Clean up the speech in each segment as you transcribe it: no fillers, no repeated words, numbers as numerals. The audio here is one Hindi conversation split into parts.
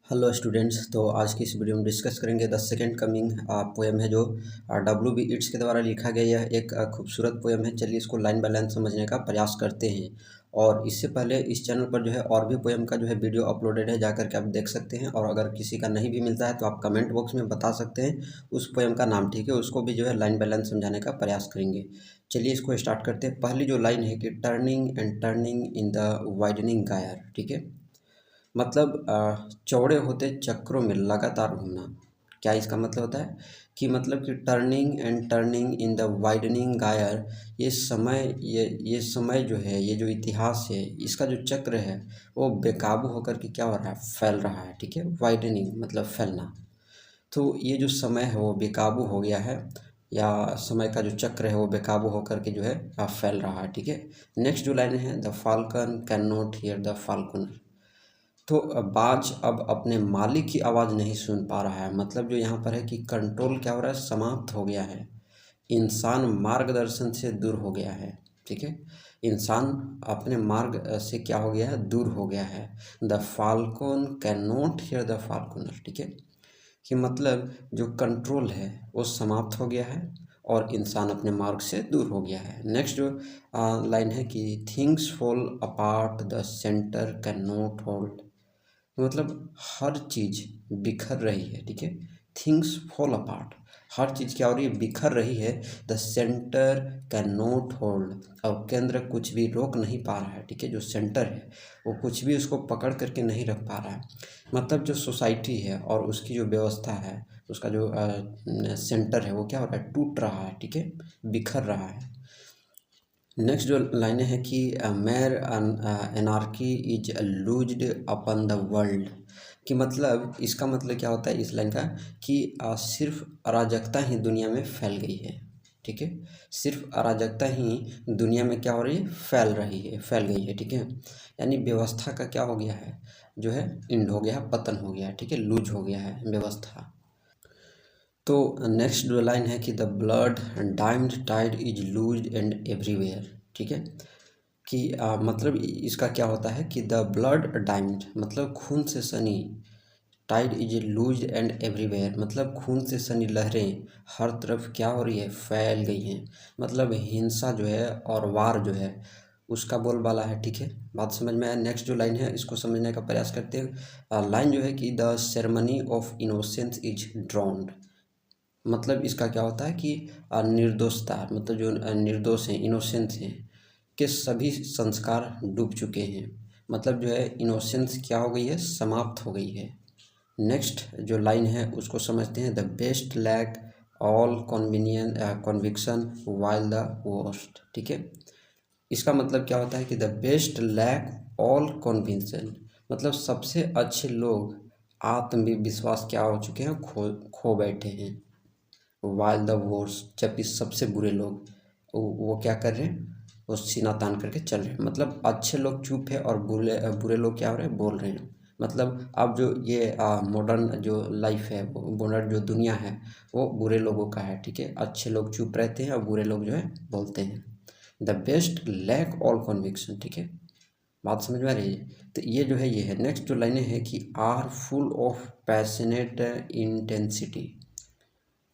Hello students. तो आज की इस वीडियो में डिस्कस करेंगे द सेकेंड कमिंग पोएम है जो W.B. येट्स के द्वारा लिखा गया यह एक खूबसूरत पोएम है। चलिए इसको लाइन बाय लाइन समझने का प्रयास करते हैं। और इससे पहले इस चैनल पर जो है और भी पोएम का जो है वीडियो अपलोडेड है, जाकर के आप देख सकते हैं। और अगर किसी का नहीं भी मिलता है तो आप कमेंट बॉक्स में बता सकते हैं उस पोएम का नाम, ठीक है। उसको भी जो है लाइन बाय लाइन समझाने का प्रयास करेंगे। चलिए इसको स्टार्ट करते हैं। पहली जो लाइन है कि turning and turning in the widening गायर, ठीक है। मतलब चौड़े होते चक्रों में लगातार घूमना। क्या इसका मतलब होता है कि मतलब कि turning and turning in the widening गायर, ये समय जो है, ये जो इतिहास है, इसका जो चक्र है वो बेकाबू होकर के क्या हो रहा है, फैल रहा है, ठीक है। वाइडनिंग मतलब फैलना। तो ये जो समय है वो बेकाबू हो गया है, या समय का जो चक्र है वो बेकाबू होकर के जो है फैल रहा है, ठीक है। नेक्स्ट जो लाइन है, the falcon can not here the Faulkner. तो बाज अब अपने मालिक की आवाज़ नहीं सुन पा रहा है। मतलब जो यहाँ पर है कि कंट्रोल क्या हो रहा है, समाप्त हो गया है। इंसान मार्गदर्शन से दूर हो गया है, ठीक है। इंसान अपने मार्ग से क्या हो गया है, दूर हो गया है। The falcon can not here the Faulkner, ठीक है। कि मतलब जो कंट्रोल है वो समाप्त हो गया है और इंसान अपने मार्ग से दूर हो गया है। नेक्स्ट जो लाइन है कि things fall apart the centre can not hold. मतलब हर चीज़ बिखर रही है, ठीक है। थिंग्स फॉल अपार्ट, हर चीज़ क्या हो रही है, बिखर रही है। The centre can not hold, और केंद्र कुछ भी रोक नहीं पा रहा है, ठीक है। जो सेंटर है वो कुछ भी उसको पकड़ करके नहीं रख पा रहा है। मतलब जो सोसाइटी है और उसकी जो व्यवस्था है, उसका जो सेंटर है वो क्या हो रहा है, टूट रहा है, ठीक है, बिखर रहा है। नेक्स्ट जो लाइनें हैं कि mere anarchy is loosed upon the world. कि मतलब इसका मतलब क्या होता है इस लाइन का कि सिर्फ अराजकता ही दुनिया में फैल गई है, ठीक है। सिर्फ अराजकता ही दुनिया में क्या हो रही है, फैल गई है, ठीक है। यानी व्यवस्था का क्या हो गया है, जो है इंड हो गया, पतन हो गया, ठीक है, लूज हो गया है व्यवस्था। तो नेक्स्ट जो लाइन है कि the blood dimmed tide is loose and everywhere, ठीक है। कि मतलब इसका क्या होता है कि द ब्लड डाइम्ड मतलब खून से सनी, tide is loose and everywhere मतलब खून से सनी लहरें हर तरफ क्या हो रही है, फैल गई हैं। मतलब हिंसा जो है और वार जो है उसका बोलबाला है, ठीक है। बात समझ में आया। नेक्स्ट जो लाइन है इसको समझने का प्रयास करते हैं। लाइन जो है कि the ceremony of innocence is ड्रॉन्ड। मतलब इसका क्या होता है कि निर्दोषता, मतलब जो निर्दोष हैं, इनोसेंस हैं, के सभी संस्कार डूब चुके हैं। मतलब जो है इनोसेंस क्या हो गई है, समाप्त हो गई है। नेक्स्ट जो लाइन है उसको समझते हैं। The best lack all conviction while the worst, ठीक है। इसका मतलब क्या होता है कि the best lack all conviction मतलब सबसे अच्छे लोग आत्मविश्वास क्या हो चुके हैं, खो बैठे हैं। वाइल द वर्स्ट जबकि सबसे बुरे लोग वो क्या कर रहे हैं, वो सीना तान करके चल रहे हैं। मतलब अच्छे लोग चुप है और बुरे बुरे लोग क्या हो रहे हैं, बोल रहे हैं। मतलब अब जो ये मॉडर्न जो लाइफ है, वो मॉडर्न जो दुनिया है वो बुरे लोगों का है, ठीक है। अच्छे लोग चुप रहते हैं और बुरे लोग जो है बोलते हैं। The best lack all conviction, ठीक है। बात समझ में आ रही है। तो ये जो है ये है। नेक्स्ट जो लाइनें हैं कि are full of passionate intensity.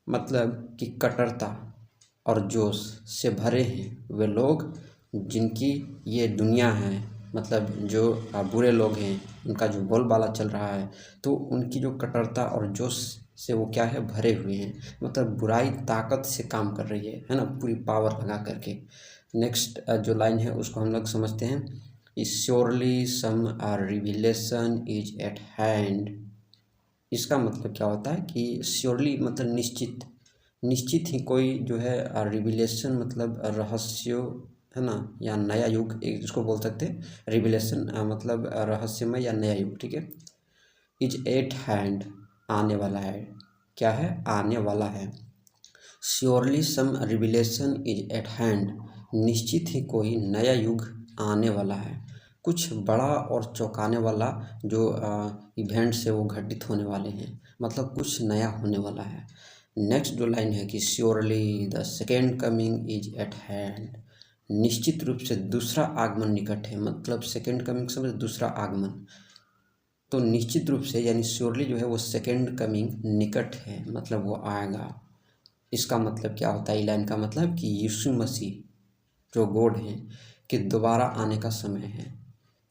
मतलब कि कट्टरता और जोश से भरे हैं वे लोग जिनकी ये दुनिया है। मतलब जो बुरे लोग हैं उनका जो बोलबाला चल रहा है, तो उनकी जो कट्टरता और जोश से वो क्या है, भरे हुए हैं। मतलब बुराई ताकत से काम कर रही है ना, पूरी पावर लगा करके। नेक्स्ट जो लाइन है उसको हम लोग समझते हैं। Surely some revelation is at hand. इसका मतलब क्या होता है कि श्योरली मतलब निश्चित, निश्चित ही कोई जो है रिविलेशन मतलब रहस्य है ना, या नया युग एक इसको बोल सकते हैं। रिविलेशन मतलब रहस्यमय या नया युग, ठीक है। इज एट हैंड आने वाला है, क्या है, आने वाला है। Surely some revelation is at hand निश्चित ही कोई नया युग आने वाला है। कुछ बड़ा और चौंकाने वाला जो इवेंट्स है वो घटित होने वाले हैं। मतलब कुछ नया होने वाला है। नेक्स्ट जो लाइन है कि surely the second coming is at hand. निश्चित रूप से दूसरा आगमन निकट है। मतलब सेकेंड कमिंग समझ, दूसरा आगमन। तो निश्चित रूप से यानी श्योरली जो है वो सेकेंड कमिंग निकट है, मतलब वो आएगा। इसका मतलब क्या होता है, लाइन का मतलब कि यीशु मसीह जो गॉड हैं कि दोबारा आने का समय है,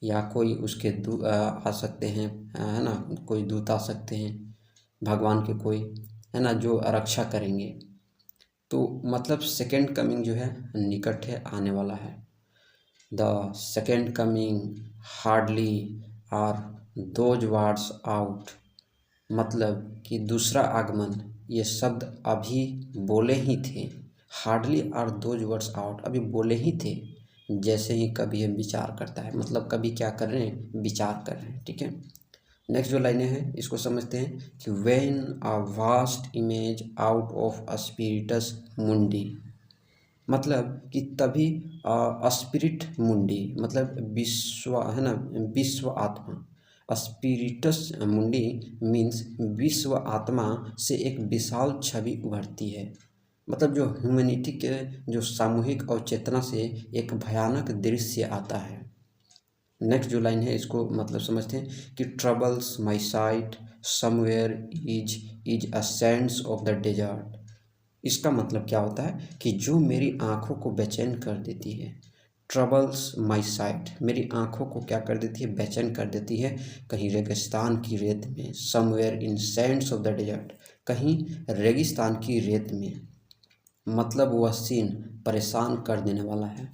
या कोई उसके आ सकते हैं, है ना, कोई दूत आ सकते हैं भगवान के कोई, है ना, जो रक्षा करेंगे। तो मतलब सेकेंड कमिंग जो है निकट है, आने वाला है। The second coming hardly are those words out, मतलब कि दूसरा आगमन ये शब्द अभी बोले ही थे। Hardly are those words out, अभी बोले ही थे, जैसे ही कभी हम विचार करता है, मतलब कभी क्या कर रहे हैं, विचार कर रहे हैं। ठीक है, नेक्स्ट जो लाइनें हैं इसको समझते हैं कि when a vast image out of a spiritus mundi, मतलब कि तभी स्पिरिट मुंडी मतलब विश्व, है ना, विश्व आत्मा। स्पिरिटस मुंडी मीन्स विश्व आत्मा से एक विशाल छवि उभरती है, मतलब जो ह्यूमैनिटी के जो सामूहिक और चेतना से एक भयानक दृश्य आता है। नेक्स्ट जो लाइन है इसको मतलब समझते हैं कि troubles my sight somewhere is a sense of the desert. इसका मतलब क्या होता है कि जो मेरी आँखों को बेचैन कर देती है, ट्रबल्स माई साइट, मेरी आँखों को क्या कर देती है, बेचैन कर देती है, कहीं रेगिस्तान की रेत में, somewhere in sands of the desert, कहीं रेगिस्तान की रेत में, मतलब वह सीन परेशान कर देने वाला है।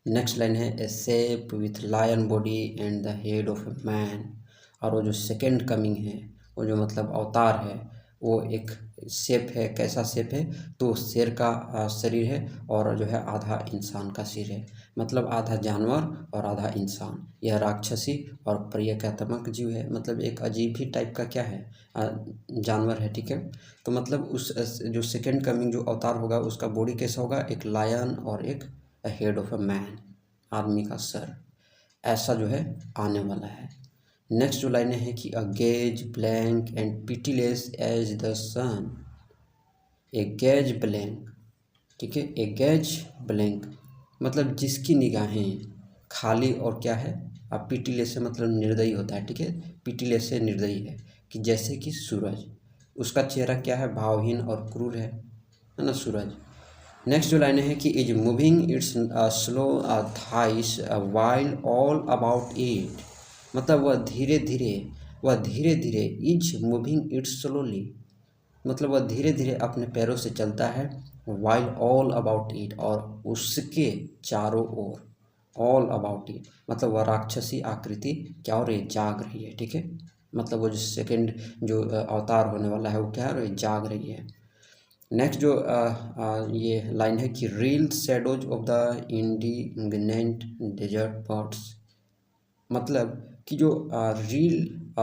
नेक्स्ट लाइन है a shape with lion body and the head of a man, और वो जो सेकेंड कमिंग है, वो जो मतलब अवतार है, वो एक शेप है। कैसा शेप है, तो शेर का शरीर है और जो है आधा इंसान का सिर है, मतलब आधा जानवर और आधा इंसान। यह राक्षसी और प्रियकात्मक जीव है, मतलब एक अजीब ही टाइप का क्या है, जानवर है। ठीक है, तो मतलब उस जो सेकेंड कमिंग जो अवतार होगा उसका बॉडी कैसा होगा, एक लायन और एक हेड ऑफ अ मैन, आदमी का सर, ऐसा जो है आने वाला है। नेक्स्ट जो लाइनें हैं कि a gaze blank and pitiless as the sun, a gaze blank, ठीक है, ए गेज ब्लैंक मतलब जिसकी निगाहें खाली और क्या है, अब पिटीलेस से मतलब निर्दयी होता है। ठीक है, पिटीलेस से निर्दयी है कि जैसे कि सूरज, उसका चेहरा क्या है, भावहीन और क्रूर है ना, सूरज। नेक्स्ट जो लाइनें हैं कि is moving it's slow thighs while all about it, मतलब वह धीरे धीरे इज मूविंग इट्स स्लोली, मतलब वह धीरे धीरे अपने पैरों से चलता है, वाइल ऑल अबाउट इट, और उसके चारों ओर, ऑल अबाउट इट मतलब वह राक्षसी आकृति क्या हो रही है, जाग रही है। ठीक है, मतलब वो जो सेकंड जो अवतार होने वाला है वो क्या है, जाग रही है। नेक्स्ट जो ये लाइन है कि reel shadows of the indignant desert birds, मतलब कि जो reel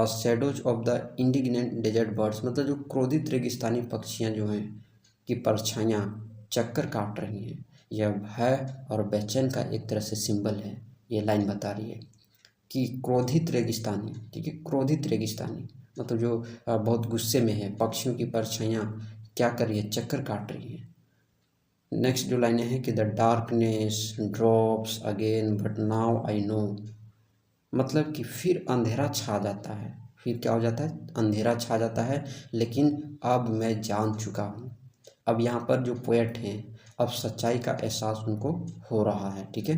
shadows of the indignant desert birds मतलब जो क्रोधित रेगिस्तानी पक्षियां जो हैं कि परछाइयाँ चक्कर काट रही हैं, यह भय और बेचैन का एक तरह से सिंबल है। ये लाइन बता रही है कि क्रोधित रेगिस्तानी, ठीक है, क्रोधित रेगिस्तानी मतलब जो बहुत गुस्से में है, पक्षियों की परछाइयाँ क्या कर रही है, चक्कर काट रही है। नेक्स्ट जो लाइनें हैं कि the darkness drops again but now I know, मतलब कि फिर अंधेरा छा जाता है, फिर क्या हो जाता है, अंधेरा छा जाता है, लेकिन अब मैं जान चुका हूँ। अब यहाँ पर जो पोएट हैं अब सच्चाई का एहसास उनको हो रहा है। ठीक है,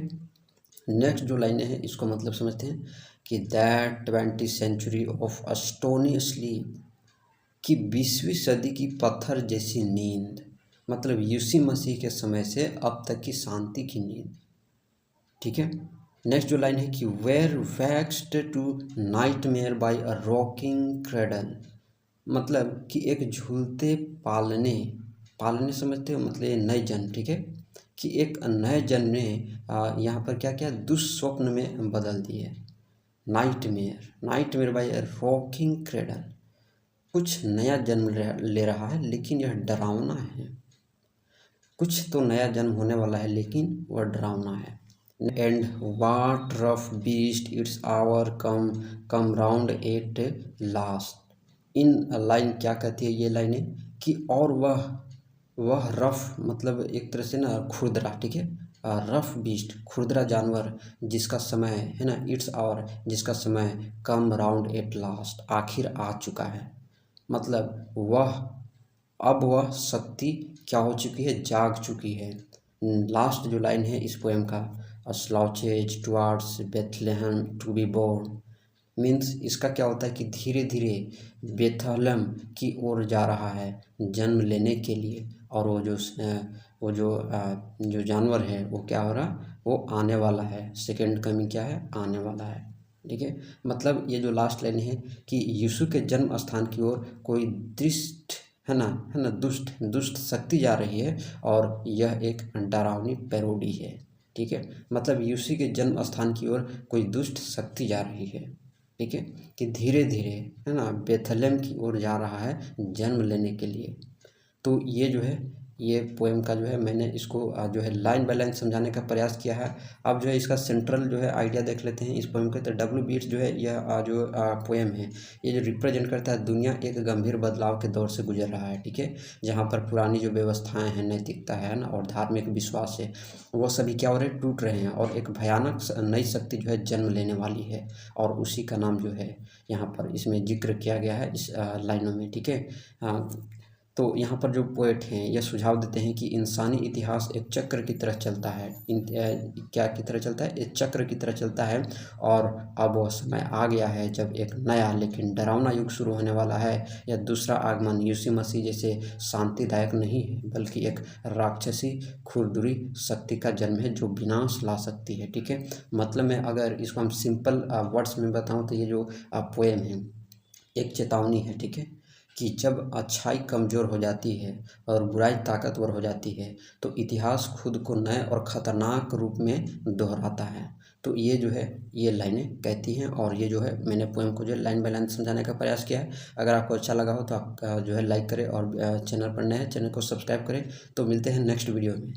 नेक्स्ट जो लाइनें हैं इसको मतलब समझते हैं कि that 20th century of a stony sleep, कि 20वीं सदी की पत्थर जैसी नींद, मतलब यीशु मसीह के समय से अब तक की शांति की नींद। ठीक है, नेक्स्ट जो लाइन है कि were vexed to nightmare by a rocking cradle, मतलब कि एक झूलते पालने, पालने समझते हो, मतलब ये नए जन्म। ठीक है, कि एक नए जन्म ने यहाँ पर क्या क्या दुस्वप्न में बदल दिए। Nightmare, nightmare by a rocking cradle, कुछ नया जन्म ले रहा है लेकिन यह डरावना है। कुछ तो नया जन्म होने वाला है लेकिन वह डरावना है। And what rough beast its hour come round at last. इन लाइन क्या कहती है ये लाइनें कि और वह रफ मतलब एक तरह से ना खुरदरा, ठीक है, रफ बीस्ट, खुरदरा जानवर जिसका समय है ना, इट्स आवर, जिसका समय कम राउंड एट लास्ट, आखिर आ चुका है। मतलब अब वह शक्ति क्या हो चुकी है, जाग चुकी है। लास्ट जो लाइन है इस पोएम का, slouches towards Bethlehem to be born, means इसका क्या होता है कि धीरे धीरे बेथलेहम की ओर जा रहा है जन्म लेने के लिए। और जो जानवर है वो क्या हो रहा, वो आने वाला है, सेकेंड कमिंग क्या है, आने वाला है। ठीक है, मतलब ये जो लास्ट लाइन है कि यीशु के जन्म स्थान की ओर कोई दुष्ट है ना दुष्ट शक्ति जा रही है, और यह एक डरावनी पैरोडी है। ठीक है, मतलब यीशु के जन्म स्थान की ओर कोई दुष्ट शक्ति जा रही है। ठीक है, कि धीरे धीरे है ना बेथलेहम की ओर जा रहा है जन्म लेने के लिए। तो ये जो है, ये पोएम का जो है मैंने इसको जो है लाइन बाय लाइन समझाने का प्रयास किया है। अब जो है इसका सेंट्रल जो है आइडिया देख लेते हैं इस पोएम के। तो W.B. येट्स जो है यह जो पोएम है, ये जो रिप्रेजेंट करता है, दुनिया एक गंभीर बदलाव के दौर से गुजर रहा है। ठीक है, जहाँ पर पुरानी जो व्यवस्थाएं हैं, नैतिकता है ना, और धार्मिक विश्वास है, वो सभी क्या हो रहे, टूट रहे हैं, और एक भयानक नई शक्ति जो है जन्म लेने वाली है, और उसी का नाम जो है यहाँ पर इसमें जिक्र किया गया है इस लाइनों में। ठीक है, तो यहाँ पर जो पोएट हैं यह सुझाव देते हैं कि इंसानी इतिहास एक चक्र की तरह चलता है। क्या की तरह चलता है, एक चक्र की तरह चलता है, और अब वह समय आ गया है जब एक नया लेकिन डरावना युग शुरू होने वाला है। यह दूसरा आगमन यीशु मसीह जैसे शांतिदायक नहीं है, बल्कि एक राक्षसी खुरदुरी शक्ति का जन्म है जो विनाश ला सकती है। ठीक है, मतलब मैं अगर इसको हम सिंपल वर्ड्स में बताऊँ तो ये जो पोएम है एक चेतावनी है। ठीक है, कि जब अच्छाई कमज़ोर हो जाती है और बुराई ताकतवर हो जाती है, तो इतिहास खुद को नए और ख़तरनाक रूप में दोहराता है। तो ये जो है ये लाइनें कहती हैं, और ये जो है मैंने पोएम को जो है लाइन बाय लाइन समझाने का प्रयास किया है। अगर आपको अच्छा लगा हो तो आप जो है लाइक करें, और चैनल पर नए हैं चैनल को सब्सक्राइब करें। तो मिलते हैं नेक्स्ट वीडियो में।